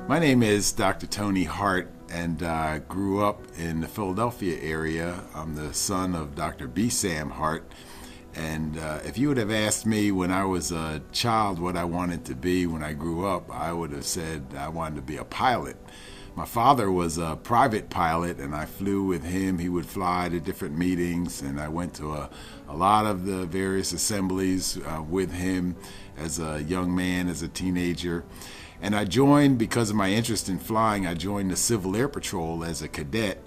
My name is Dr. Tony Hart, and I grew up in the Philadelphia area. I'm the son of Dr. B. Sam Hart. And if you would have asked me when I was a child what I wanted to be when I grew up, I would have said I wanted to be a pilot. My father was a private pilot, and I flew with him. He would fly to different meetings, and I went to a lot of the various assemblies with him as a young man, as a teenager. And I joined, because of my interest in flying, I joined the Civil Air Patrol as a cadet.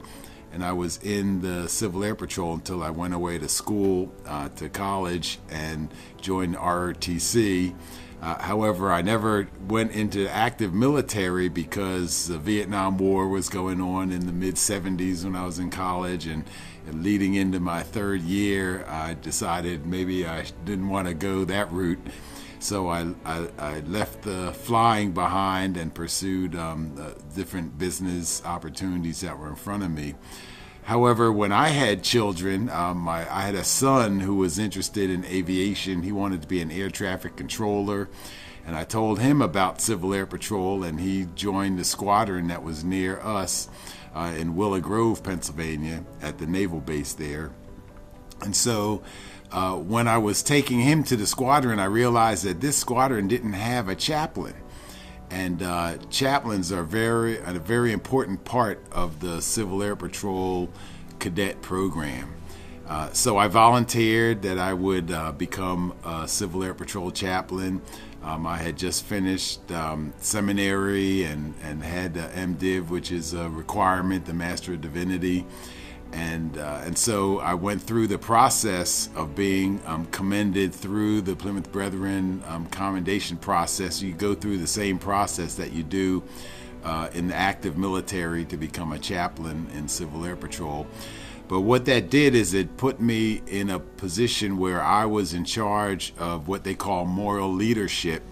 And I was in the Civil Air Patrol until I went away to school, to college, and joined ROTC. However, I never went into active military because the Vietnam War was going on in the mid-'70s when I was in college, and leading into my third year, I decided maybe I didn't want to go that route. So I left the flying behind and pursued different business opportunities that were in front of me. However, when I had children, I had a son who was interested in aviation. He wanted to be an air traffic controller, and I told him about Civil Air Patrol, and he joined the squadron that was near us in Willow Grove, Pennsylvania, at the naval base there. And so when I was taking him to the squadron, I realized that this squadron didn't have a chaplain. And chaplains are a very important part of the Civil Air Patrol cadet program. So I volunteered that I would become a Civil Air Patrol chaplain. I had just finished seminary and had MDiv, which is a requirement, the Master of Divinity. And so I went through the process of being commended through the Plymouth Brethren commendation process. You go through the same process that you do in the active military to become a chaplain in Civil Air Patrol. But what that did is it put me in a position where I was in charge of what they call moral leadership.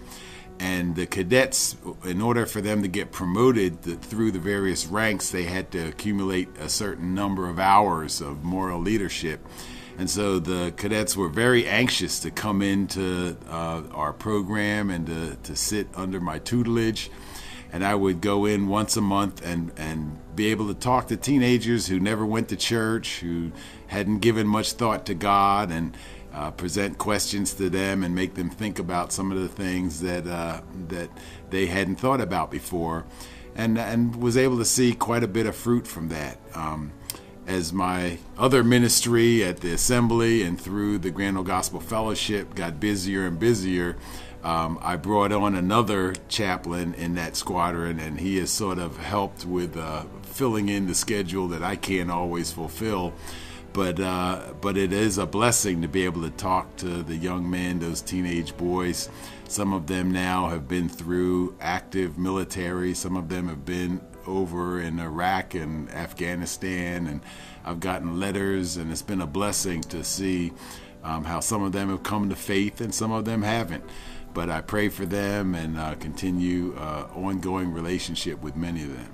And the cadets, in order for them to get promoted through the various ranks, they had to accumulate a certain number of hours of moral leadership. And so the cadets were very anxious to come into our program and to sit under my tutelage. And I would go in once a month and be able to talk to teenagers who never went to church, who hadn't given much thought to God, and present questions to them and make them think about some of the things that they hadn't thought about before, and was able to see quite a bit of fruit from that. As my other ministry at the assembly and through the Grand Old Gospel Fellowship got busier and busier, I brought on another chaplain in that squadron, and he has sort of helped with filling in the schedule that I can't always fulfill. But it is a blessing to be able to talk to the young men, those teenage boys. Some of them now have been through active military. Some of them have been over in Iraq and Afghanistan. And I've gotten letters, and it's been a blessing to see how some of them have come to faith and some of them haven't. But I pray for them and continue ongoing relationship with many of them.